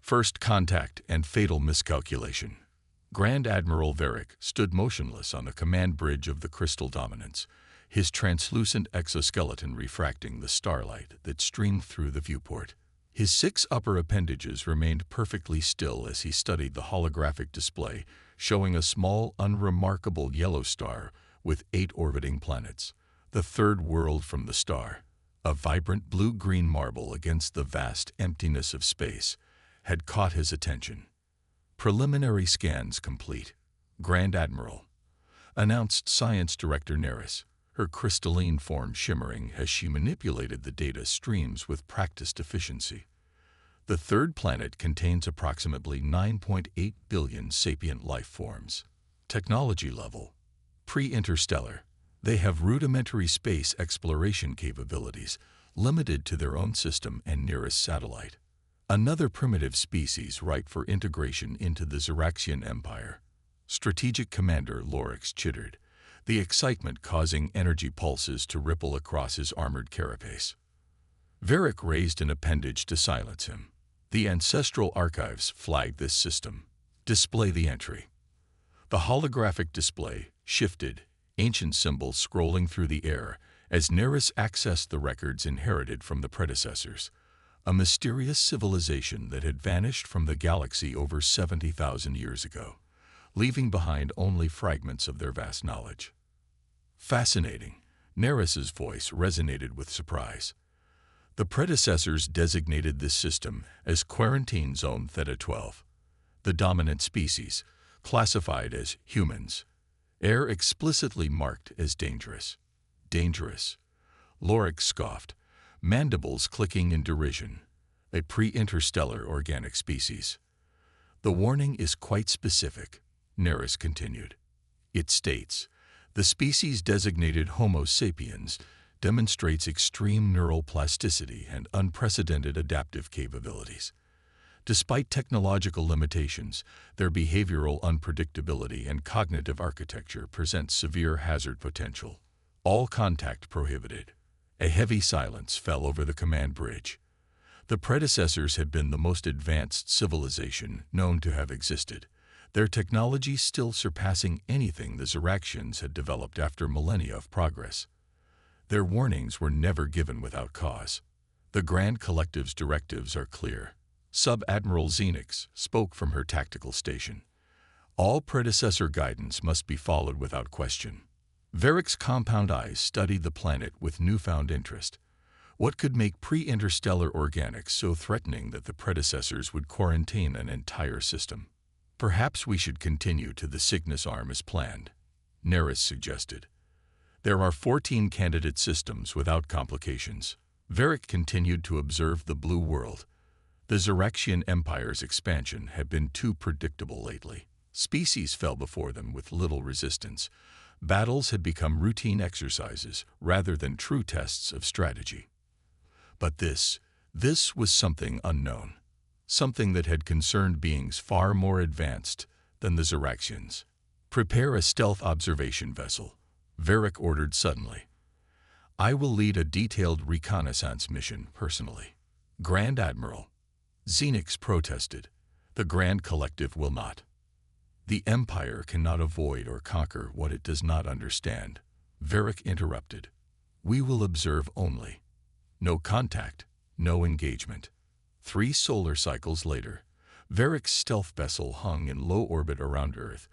First contact and fatal miscalculation. Grand Admiral Varric stood motionless on the command bridge of the Crystal Dominance, his translucent exoskeleton refracting the starlight that streamed through the viewport. His 6 upper appendages remained perfectly still as he studied the holographic display, showing a small, unremarkable yellow star with 8 orbiting planets, the third world from the star. A vibrant blue-green marble against the vast emptiness of space had caught his attention. Preliminary scans complete. Grand Admiral, announced Science Director Neris, her crystalline form shimmering as she manipulated the data streams with practiced efficiency. The third planet contains approximately 9.8 billion sapient life forms. Technology level: pre-interstellar. They have rudimentary space exploration capabilities, limited to their own system and nearest satellite. Another primitive species ripe for integration into the Xeraxian Empire. Strategic Commander Lorix chittered, the excitement causing energy pulses to ripple across his armored carapace. Varric raised an appendage to silence him. The ancestral archives flagged this system. Display the entry. The holographic display shifted, ancient symbols scrolling through the air as Neris accessed the records inherited from the predecessors, a mysterious civilization that had vanished from the galaxy over 70,000 years ago, leaving behind only fragments of their vast knowledge. Fascinating, Neris's voice resonated with surprise. The predecessors designated this system as Quarantine Zone Theta 12, the dominant species, classified as humans. Air explicitly marked as dangerous. Dangerous. Lorix scoffed, mandibles clicking in derision. A pre-interstellar organic species. The warning is quite specific, Neris continued. It states, the species designated Homo sapiens demonstrates extreme neural plasticity and unprecedented adaptive capabilities. Despite technological limitations, their behavioral unpredictability and cognitive architecture present severe hazard potential. All contact prohibited. A heavy silence fell over the command bridge. The predecessors had been the most advanced civilization known to have existed, their technology still surpassing anything the Xeraxians had developed after millennia of progress. Their warnings were never given without cause. The Grand Collective's directives are clear. Sub-Admiral Xenix spoke from her tactical station. All predecessor guidance must be followed without question. Varric's compound eyes studied the planet with newfound interest. What could make pre-interstellar organics so threatening that the predecessors would quarantine an entire system? Perhaps we should continue to the Cygnus arm as planned, Neris suggested. There are 14 candidate systems without complications. Varric continued to observe the blue world. The Xeraxian Empire's expansion had been too predictable lately. Species fell before them with little resistance. Battles had become routine exercises rather than true tests of strategy. But this was something unknown. Something that had concerned beings far more advanced than the Xeraxians. Prepare a stealth observation vessel, Varric ordered suddenly. I will lead a detailed reconnaissance mission personally. Grand Admiral. Xenix protested. The Grand Collective will not. The Empire cannot avoid or conquer what it does not understand, Varric interrupted. We will observe only. No contact, no engagement. 3 solar cycles later, Varric's stealth vessel hung in low orbit around Earth,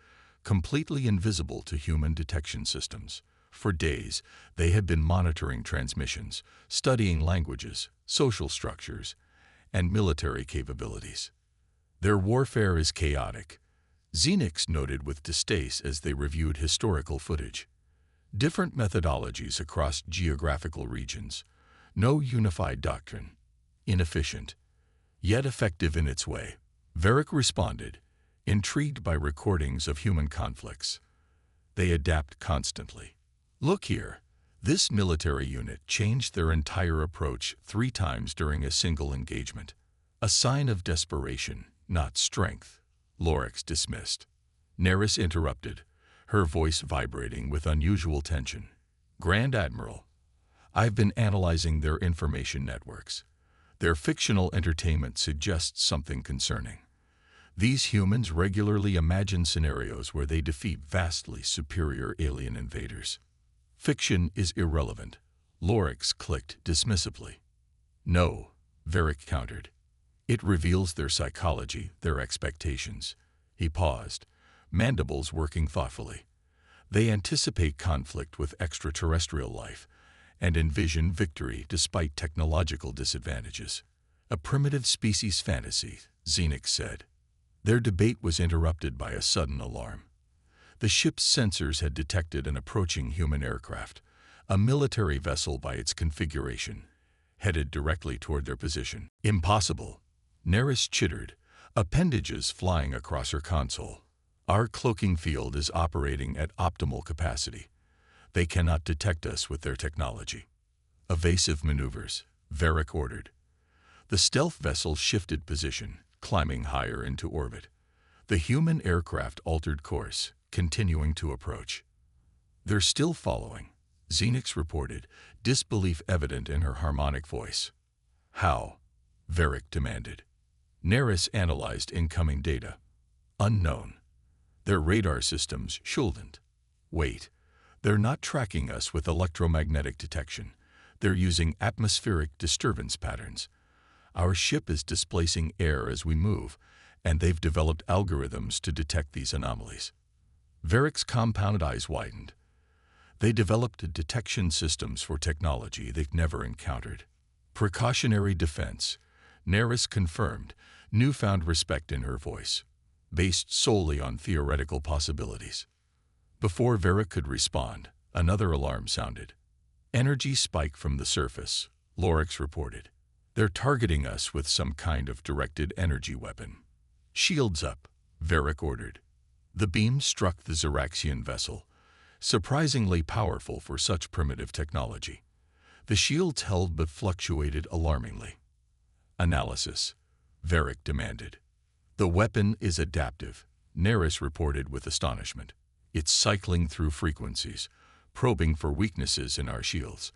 completely invisible to human detection systems. For days, they had been monitoring transmissions, studying languages, social structures, and military capabilities. Their warfare is chaotic, Xenix noted with distaste as they reviewed historical footage. Different methodologies across geographical regions. No unified doctrine. Inefficient, yet effective in its way. Varric responded, intrigued by recordings of human conflicts. They adapt constantly. Look here. This military unit changed their entire approach 3 times during a single engagement. A sign of desperation, not strength, Lorix dismissed. Neris interrupted, her voice vibrating with unusual tension. Grand Admiral, I've been analyzing their information networks. Their fictional entertainment suggests something concerning. These humans regularly imagine scenarios where they defeat vastly superior alien invaders. Fiction is irrelevant. Lorix clicked dismissively. No, Varric countered. It reveals their psychology, their expectations. He paused, mandibles working thoughtfully. They anticipate conflict with extraterrestrial life and envision victory despite technological disadvantages. A primitive species fantasy, Xenix said. Their debate was interrupted by a sudden alarm. The ship's sensors had detected an approaching human aircraft, a military vessel by its configuration, headed directly toward their position. Impossible. Neris chittered, appendages flying across her console. Our cloaking field is operating at optimal capacity. They cannot detect us with their technology. Evasive maneuvers, Varric ordered. The stealth vessel shifted position, climbing higher into orbit. The human aircraft altered course, continuing to approach. They're still following, Xenix reported, disbelief evident in her harmonic voice. How? Varric demanded. Neris analyzed incoming data. Unknown. Their radar systems shouldn't. Wait, they're not tracking us with electromagnetic detection. They're using atmospheric disturbance patterns. Our ship is displacing air as we move, and they've developed algorithms to detect these anomalies. Varric's compound eyes widened. They developed detection systems for technology they've never encountered. Precautionary defense, Neris confirmed, newfound respect in her voice, based solely on theoretical possibilities. Before Varric could respond, another alarm sounded. Energy spike from the surface, Lorix reported. They're targeting us with some kind of directed energy weapon. Shields up, Varric ordered. The beam struck the Xeraxian vessel, surprisingly powerful for such primitive technology. The shields held but fluctuated alarmingly. Analysis, Varric demanded. The weapon is adaptive, Neris reported with astonishment. It's cycling through frequencies, probing for weaknesses in our shields.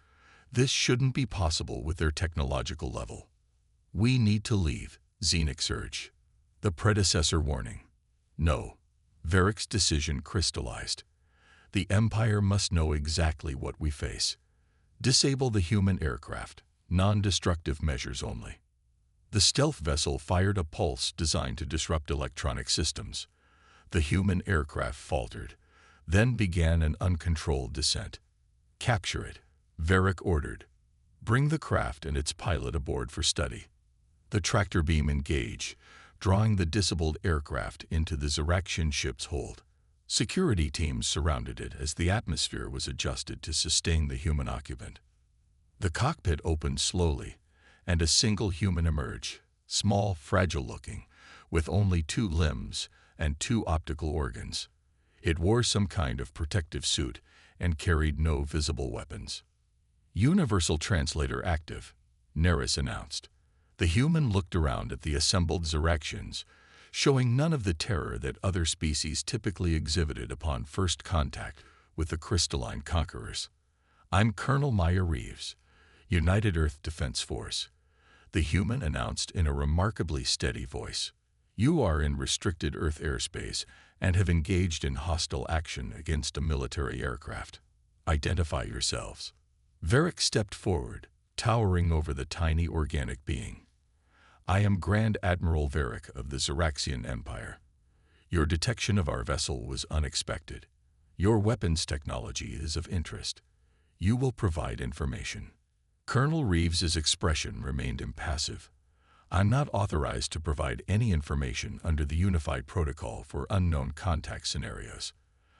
This shouldn't be possible with their technological level. We need to leave, Xenix urged. The predecessor warning. No. Varric's decision crystallized. The Empire must know exactly what we face. Disable the human aircraft, non-destructive measures only. The stealth vessel fired a pulse designed to disrupt electronic systems. The human aircraft faltered, then began an uncontrolled descent. Capture it, Varric ordered. Bring the craft and its pilot aboard for study. The tractor beam engaged, drawing the disabled aircraft into the Xeraxian ship's hold. Security teams surrounded it as the atmosphere was adjusted to sustain the human occupant. The cockpit opened slowly, and a single human emerged, small, fragile-looking, with only 2 limbs and 2 optical organs. It wore some kind of protective suit and carried no visible weapons. Universal translator active, Neris announced. The human looked around at the assembled Xeraxians, showing none of the terror that other species typically exhibited upon first contact with the crystalline conquerors. I'm Colonel Maya Reeves, United Earth Defense Force, the human announced in a remarkably steady voice. You are in restricted Earth airspace and have engaged in hostile action against a military aircraft. Identify yourselves. Varric stepped forward, towering over the tiny organic being. I am Grand Admiral Varric of the Xeraxian Empire. Your detection of our vessel was unexpected. Your weapons technology is of interest. You will provide information. Colonel Reeves's expression remained impassive. I'm not authorized to provide any information under the Unified Protocol for unknown contact scenarios.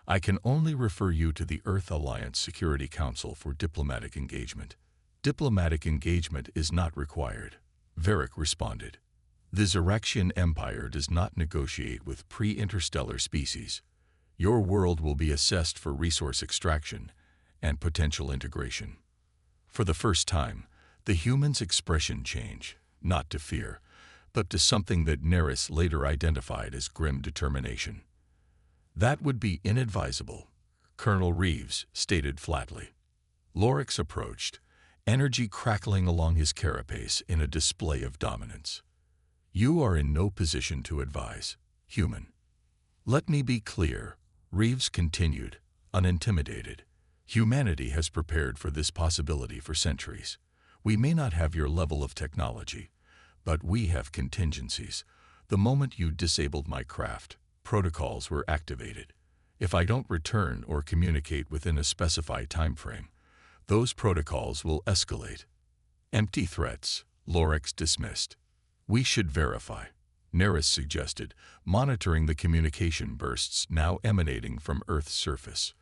I can only refer you to the Earth Alliance Security Council for diplomatic engagement. Diplomatic engagement is not required, Varric responded. The Xeraxian Empire does not negotiate with pre-interstellar species. Your world will be assessed for resource extraction and potential integration. For the first time, the human's expression changed, not to fear, but to something that Neris later identified as grim determination. That would be inadvisable, Colonel Reeves stated flatly. Lorix approached, energy crackling along his carapace in a display of dominance. "You are in no position to advise, human." "Let me be clear," Reeves continued, unintimidated. "Humanity has prepared for this possibility for centuries. We may not have your level of technology, but we have contingencies. The moment you disabled my craft, protocols were activated. If I don't return or communicate within a specified time frame, those protocols will escalate." "Empty threats," Lorex dismissed. "We should verify," Neris suggested, monitoring the communication bursts now emanating from Earth's surface.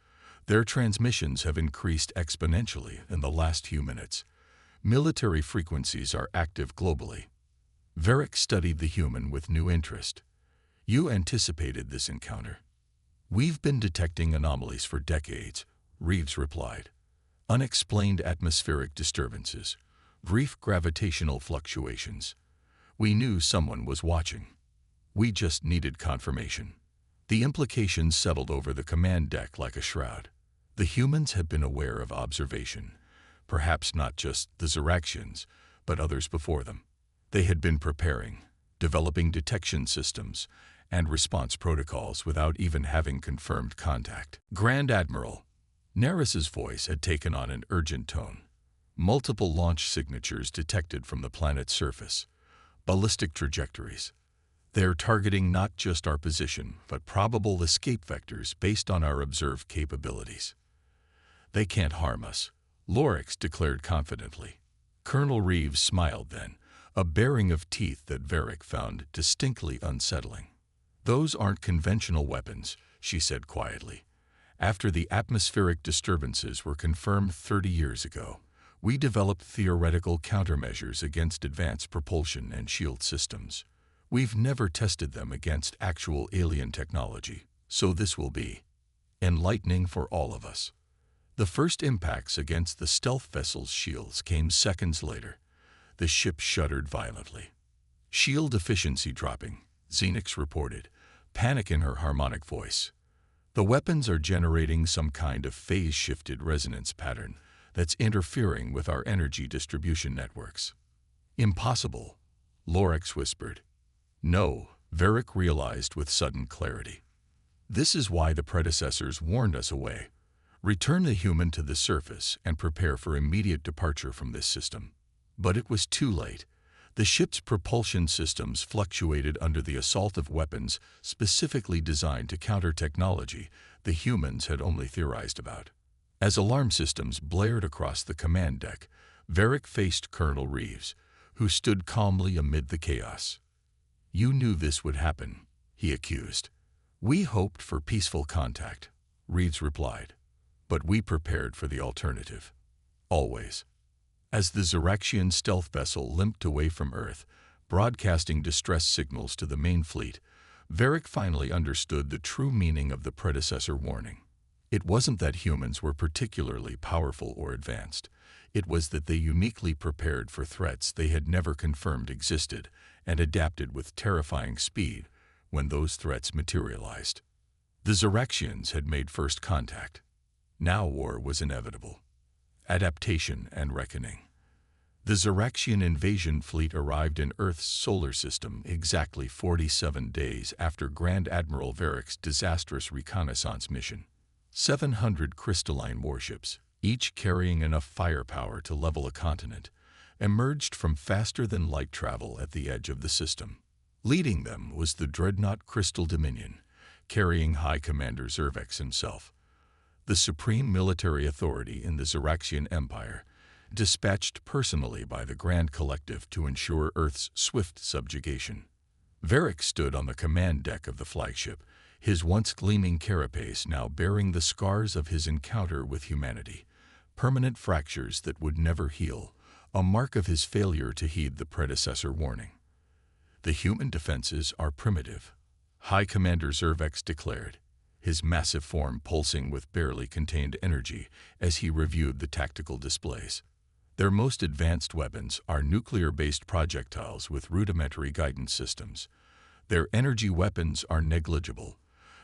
"Their transmissions have increased exponentially in the last few minutes. Military frequencies are active globally." Varric studied the human with new interest. "You anticipated this encounter?" "We've been detecting anomalies for decades," Reeves replied. "Unexplained atmospheric disturbances, brief gravitational fluctuations. We knew someone was watching. We just needed confirmation." The implications settled over the command deck like a shroud. The humans had been aware of observation, perhaps not just the Ziraxians, but others before them. They had been preparing, developing detection systems and response protocols without even having confirmed contact. "Grand Admiral," Neris's voice had taken on an urgent tone. "Multiple launch signatures detected from the planet's surface. Ballistic trajectories. They're targeting not just our position, but probable escape vectors based on our observed capabilities." "They can't harm us," Lorex declared confidently. Colonel Reeves smiled then, a baring of teeth that Varric found distinctly unsettling. "Those aren't conventional weapons," she said quietly. "After the atmospheric disturbances were confirmed 30 years ago, we developed theoretical countermeasures against advanced propulsion and shield systems. We've never tested them against actual alien technology, so this will be enlightening for all of us." The first impacts against the stealth vessel's shields came seconds later. The ship shuddered violently. "Shield efficiency dropping," Xenix reported, panic in her harmonic voice. "The weapons are generating some kind of phase-shifted resonance pattern that's interfering with our energy distribution networks." "Impossible," Lorex whispered. "No," Varric realized with sudden clarity. "This is why the predecessors warned us away. Return the human to the surface and prepare for immediate departure from this system." But it was too late. The ship's propulsion systems fluctuated under the assault of weapons specifically designed to counter technology the humans had only theorized about. As alarm systems blared across the command deck, Varric faced Colonel Reeves, who stood calmly amid the chaos. "You knew this would happen," he accused. "We hoped for peaceful contact," Reeves replied. "But we prepared for the alternative. Always." As the Ziraxian stealth vessel limped away from Earth, broadcasting distress signals to the main fleet, Varric finally understood the true meaning of the predecessor warning. It wasn't that humans were particularly powerful or advanced. It was that they uniquely prepared for threats they had never confirmed existed and adapted with terrifying speed when those threats materialized. The Ziraxians had made first contact. Now war was inevitable. Adaptation and reckoning. The Ziraxian invasion fleet arrived in Earth's solar system exactly 47 days after Grand Admiral Varric's disastrous reconnaissance mission. 700 crystalline warships, each carrying enough firepower to level a continent, emerged from faster-than-light travel at the edge of the system. Leading them was the dreadnought Crystal Dominion, carrying High Commander Zervex himself, the supreme military authority in the Ziraxian Empire, dispatched personally by the Grand Collective to ensure Earth's swift subjugation. Varric stood on the command deck of the flagship, his once gleaming carapace now bearing the scars of his encounter with humanity, permanent fractures that would never heal, a mark of his failure to heed the predecessor warning. "The human defenses are primitive," High Commander Zervex declared, his massive form pulsing with barely contained energy as he reviewed the tactical displays. "Their most advanced weapons are nuclear-based projectiles with rudimentary guidance systems. Their energy weapons are negligible.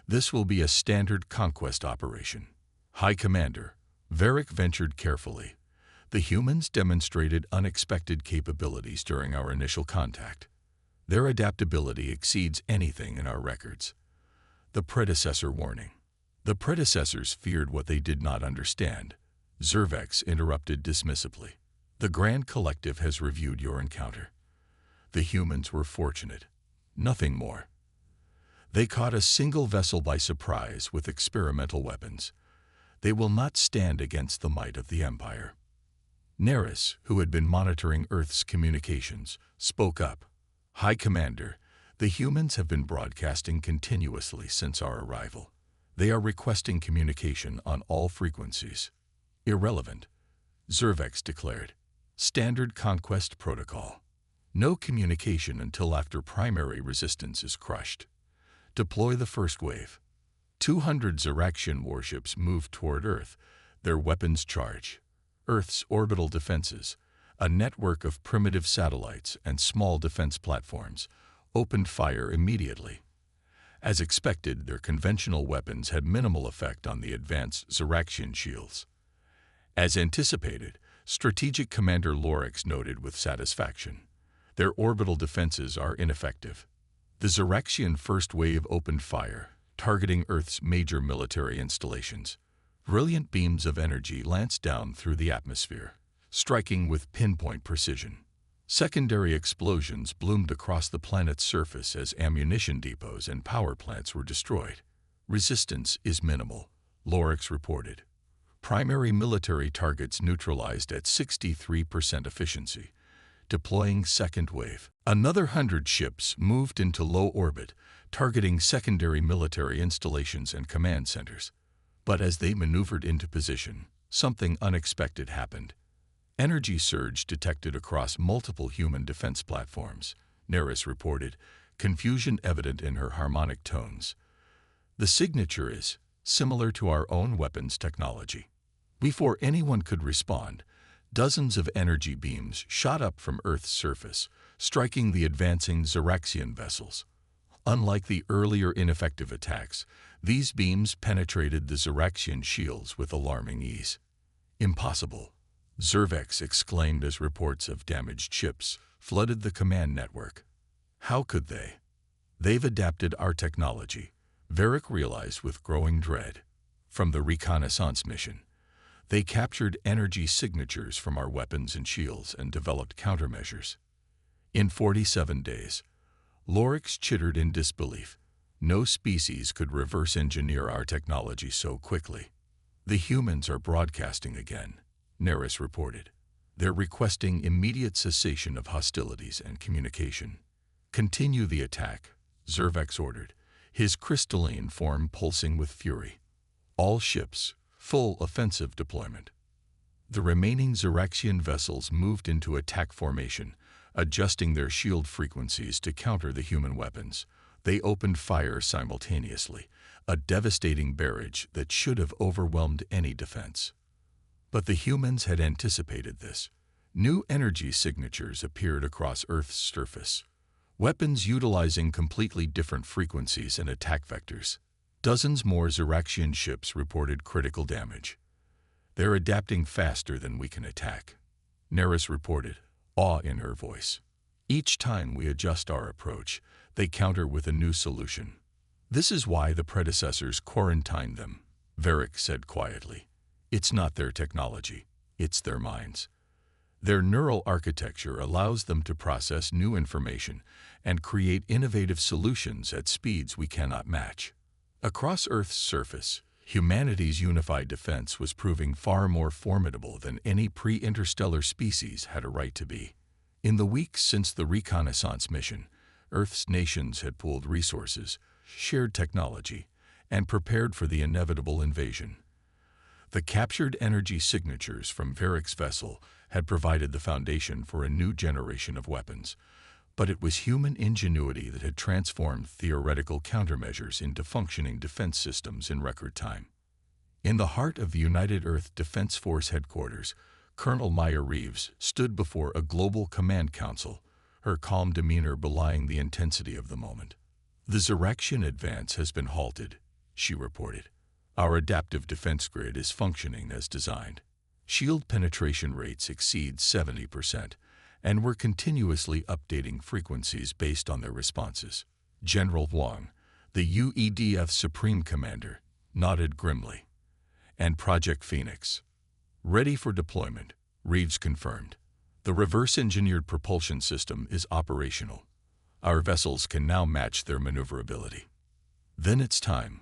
This will be a standard conquest operation." "High Commander," Varric ventured carefully, The humans demonstrated unexpected capabilities during our initial contact. Their adaptability exceeds anything in our records. The predecessor warning. The predecessors feared what they did not understand. Zervex interrupted dismissively. The Grand Collective has reviewed your encounter. The humans were fortunate. Nothing more. They caught a single vessel by surprise with experimental weapons. They will not stand against the might of the Empire. Neris, who had been monitoring Earth's communications, spoke up. High Commander, the humans have been broadcasting continuously since our arrival. They are requesting communication on all frequencies. Irrelevant, Zervex declared. Standard conquest protocol. No communication until after primary resistance is crushed. Deploy the first wave. 200 Zeraxian warships move toward Earth, their weapons charge. Earth's orbital defenses, a network of primitive satellites and small defense platforms, opened fire immediately. As expected, their conventional weapons had minimal effect on the advanced Zeraxian shields. As anticipated, Strategic Commander Lorix noted with satisfaction. Their orbital defenses are ineffective. The Zeraxian first wave opened fire, targeting Earth's major military installations. Brilliant beams of energy lanced down through the atmosphere, striking with pinpoint precision. Secondary explosions bloomed across the planet's surface as ammunition depots and power plants were destroyed. Resistance is minimal, Lorix reported. Primary military targets neutralized at 63% efficiency. Deploying second wave. Another 100 ships moved into low orbit, targeting secondary military installations and command centers. But as they maneuvered into position, something unexpected happened. Energy surge detected across multiple human defense platforms, Neris reported, confusion evident in her harmonic tones. The signature is similar to our own weapons technology. Before anyone could respond, dozens of energy beams shot up from Earth's surface, striking the advancing Zeraxian vessels. Unlike the earlier ineffective attacks, these beams penetrated the Zeraxian shields with alarming ease. Impossible, Zervex exclaimed as reports of damaged ships flooded the command network. How could they? They've adapted our technology, Varric realized with growing dread. From the reconnaissance mission, they captured energy signatures from our weapons and shields and developed countermeasures. In 47 days, Lorix chittered in disbelief. No species could reverse engineer our technology so quickly. The humans are broadcasting again, Neris reported. They're requesting immediate cessation of hostilities and communication. Continue the attack, Zervex ordered, his crystalline form pulsing with fury. All ships, full offensive deployment. The remaining Zeraxian vessels moved into attack formation, adjusting their shield frequencies to counter the human weapons. They opened fire simultaneously, a devastating barrage that should have overwhelmed any defense. But the humans had anticipated this. New energy signatures appeared across Earth's surface, weapons utilizing completely different frequencies and attack vectors. Dozens more Zeraxian ships reported critical damage. They're adapting faster than we can attack, Neris reported, awe in her voice. Each time we adjust our approach, they counter with a new solution. This is why the predecessors quarantined them, Varric said quietly. It's not their technology, it's their minds. Their neural architecture allows them to process new information and create innovative solutions at speeds we cannot match. Across Earth's surface, humanity's unified defense was proving far more formidable than any pre-interstellar species had a right to be. In the weeks since the reconnaissance mission, Earth's nations had pooled resources, shared technology, and prepared for the inevitable invasion. The captured energy signatures from Varric's vessel had provided the foundation for a new generation of weapons, but it was human ingenuity that had transformed theoretical countermeasures into functioning defense systems in record time. In the heart of the United Earth Defense Force headquarters, Colonel Maya Reeves stood before a global command council, her calm demeanor belying the intensity of the moment. The Zeraxian advance has been halted, she reported. Our adaptive defense grid is functioning as designed. Shield penetration rates exceed 70%, and we're continuously updating frequencies based on their responses. General Wang, the UEDF Supreme Commander, nodded grimly. And Project Phoenix. Ready for deployment, Reeves confirmed. The reverse-engineered propulsion system is operational. Our vessels can now match their maneuverability. Then it's time,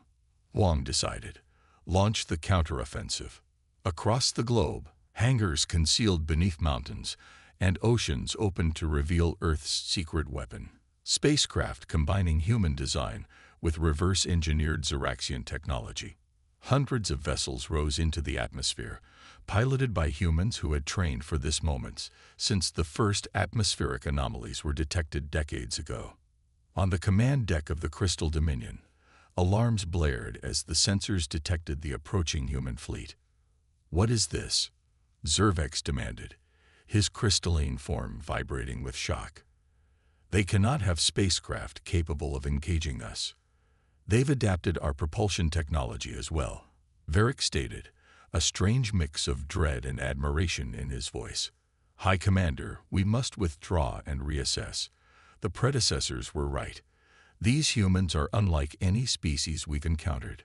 Wang decided. Launch the counteroffensive. Across the globe, hangars concealed beneath mountains and oceans opened to reveal Earth's secret weapon. Spacecraft combining human design with reverse-engineered Xeraxian technology. Hundreds of vessels rose into the atmosphere, piloted by humans who had trained for this moment since the first atmospheric anomalies were detected decades ago. On the command deck of the Crystal Dominion, alarms blared as the sensors detected the approaching human fleet. "What is this?" Zervex demanded, his crystalline form vibrating with shock. "They cannot have spacecraft capable of engaging us. They've adapted our propulsion technology as well," Varric stated, a strange mix of dread and admiration in his voice. "High Commander, we must withdraw and reassess. The predecessors were right. These humans are unlike any species we've encountered."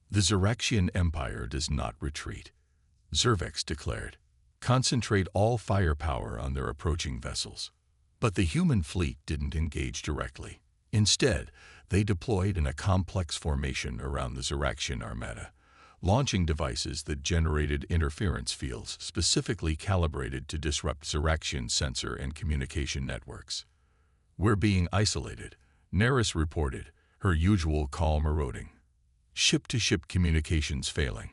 "The Xeraxian Empire does not retreat," Zervex declared. "Concentrate all firepower on their approaching vessels." But the human fleet didn't engage directly. Instead, they deployed in a complex formation around the Xeraxian Armada, launching devices that generated interference fields specifically calibrated to disrupt Xeraxian sensor and communication networks. "We're being isolated," Neris reported, her usual calm eroding. "Ship-to-ship communications failing.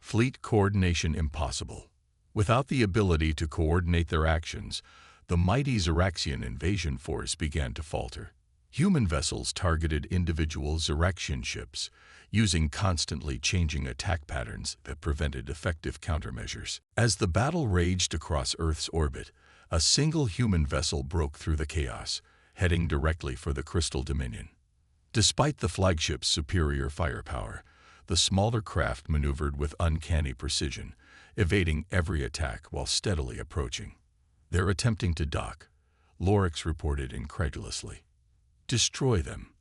Fleet coordination impossible." Without the ability to coordinate their actions, the mighty Xeraxian invasion force began to falter. Human vessels targeted individual Xeraxian ships, using constantly changing attack patterns that prevented effective countermeasures. As the battle raged across Earth's orbit, a single human vessel broke through the chaos, heading directly for the Crystal Dominion. Despite the flagship's superior firepower, the smaller craft maneuvered with uncanny precision, evading every attack while steadily approaching. "They're attempting to dock," Lorix reported incredulously. "Destroy them,"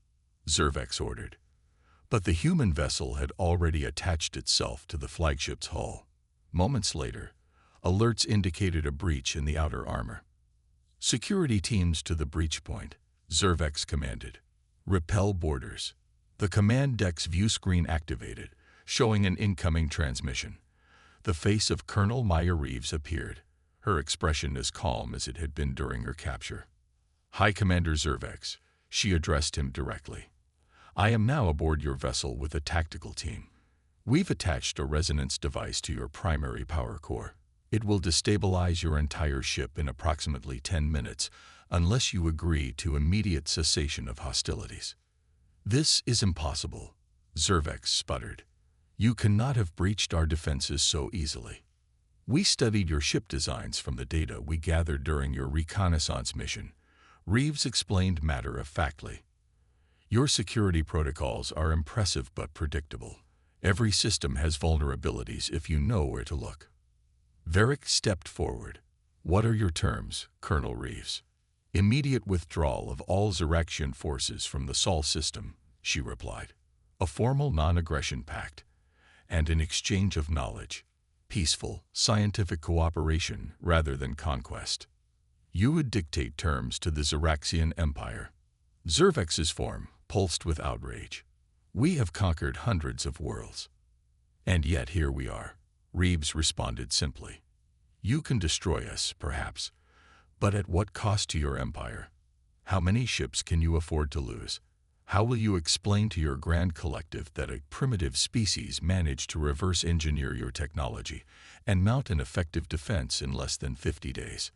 Zervex ordered. But the human vessel had already attached itself to the flagship's hull. Moments later, alerts indicated a breach in the outer armor. "Security teams to the breach point," Zervex commanded. "Repel boarders." The command deck's view screen activated, showing an incoming transmission. The face of Colonel Maya Reeves appeared, her expression as calm as it had been during her capture. "High Commander Zervex," she addressed him directly. "I am now aboard your vessel with a tactical team. We've attached a resonance device to your primary power core. It will destabilize your entire ship in approximately 10 minutes unless you agree to immediate cessation of hostilities." "This is impossible," Zervex sputtered. "You cannot have breached our defenses so easily. We studied your ship designs from the data we gathered during your reconnaissance mission," Reeves explained matter-of-factly. "Your security protocols are impressive but predictable. Every system has vulnerabilities if you know where to look." Varric stepped forward. "What are your terms, Colonel Reeves?" "Immediate withdrawal of all Xeraxian forces from the Sol system," she replied. "A formal non-aggression pact, and an exchange of knowledge. Peaceful, scientific cooperation rather than conquest." "You would dictate terms to the Xeraxian Empire." Zervex's form pulsed with outrage. "We have conquered hundreds of worlds. And yet here we are," Reeves responded simply. "You can destroy us, perhaps, but at what cost to your empire? How many ships can you afford to lose? How will you explain to your grand collective that a primitive species managed to reverse engineer your technology and mount an effective defense in less than 50 days?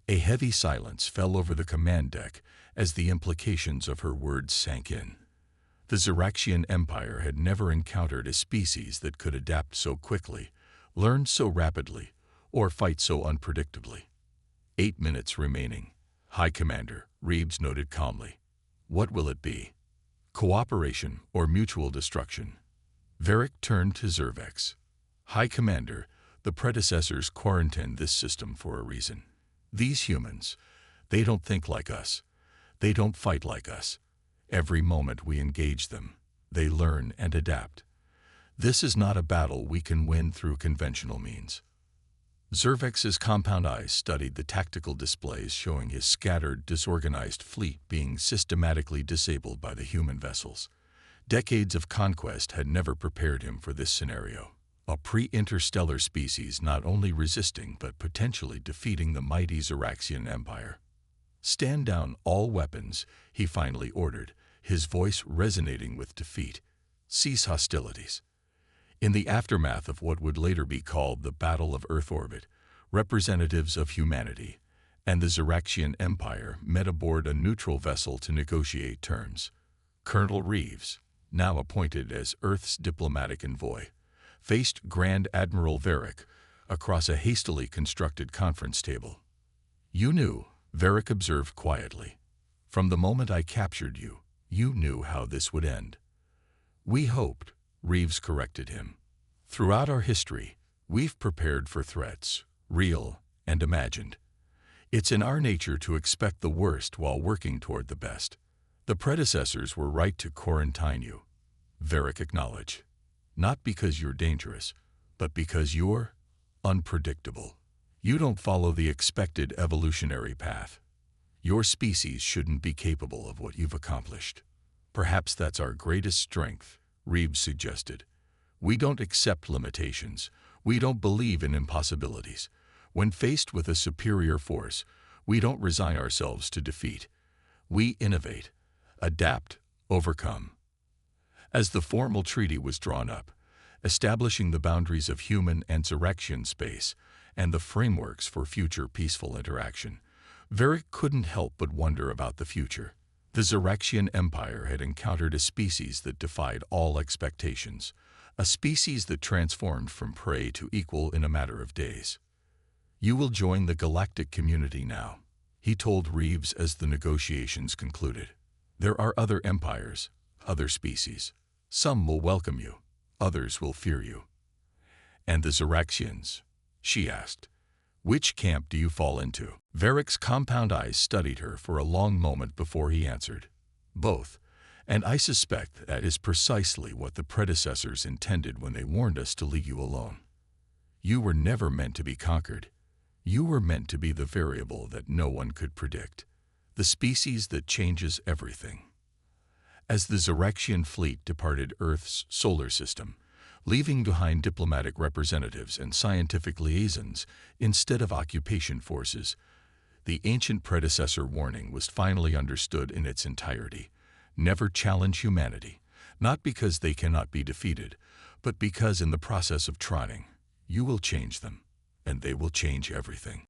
A heavy silence fell over the command deck as the implications of her words sank in. The Xeraxian Empire had never encountered a species that could adapt so quickly, learn so rapidly, or fight so unpredictably. 8 minutes remaining. High Commander, Reeves noted calmly. What will it be? Cooperation or mutual destruction? Varric turned to Zervex. High Commander, The predecessors quarantined this system for a reason. These humans, they don't think like us. They don't fight like us. Every moment we engage them, they learn and adapt. This is not a battle we can win through conventional means. Zervex's compound eyes studied the tactical displays showing his scattered, disorganized fleet being systematically disabled by the human vessels. Decades of conquest had never prepared him for this scenario. A pre-interstellar species not only resisting but potentially defeating the mighty Zeraxian Empire. "Stand down all weapons," he finally ordered, his voice resonating with defeat. "Cease hostilities." In the aftermath of what would later be called the Battle of Earth Orbit, representatives of humanity and the Zeraxian Empire met aboard a neutral vessel to negotiate terms. Colonel Reeves, now appointed as Earth's diplomatic envoy, faced Grand Admiral Varric across a hastily constructed conference table. "You knew," Varric observed quietly. "From the moment I captured you, you knew how this would end." "We hoped," Reeves corrected him. "Throughout our history, we've prepared for threats, real and imagined. It's in our nature to expect the worst while working toward the best. The predecessors were right to quarantine you," Varric acknowledged. "Not because you're dangerous, but because you're unpredictable. You don't follow the expected evolutionary path. Your species shouldn't be capable of what you've accomplished." "Perhaps that's our greatest strength," Reeves suggested. "We don't accept limitations. We don't believe in impossibilities. When faced with a superior force, we don't resign ourselves to defeat. We innovate, adapt, overcome." As the formal treaty was drawn up, establishing the boundaries of human and Zeraxian space and the frameworks for future peaceful interaction, Varric couldn't help but wonder about the future. The Zeraxian Empire had encountered a species that defied all expectations, a species that transformed from prey to equal in a matter of days. "You will join the Galactic community now," he told Reeves as the negotiations concluded. "There are other empires, other species. Some will welcome you, others will fear you." "And the Zeraxians?" she asked. "Which camp do you fall into?" Varric's compound eyes studied her for a long moment before he answered. "Both, and I suspect that is precisely what the predecessors intended when they warned us to leave you alone. You were never meant to be conquered. You were meant to be the variable that no one could predict, the species that changes everything." As the Zeraxian fleet departed Earth's solar system, leaving behind diplomatic representatives and scientific liaisons instead of occupation forces, the ancient predecessor warning was finally understood in its entirety. Never challenge humanity, not because they cannot be defeated, but because in the process of trying, you will change them, and they will change everything.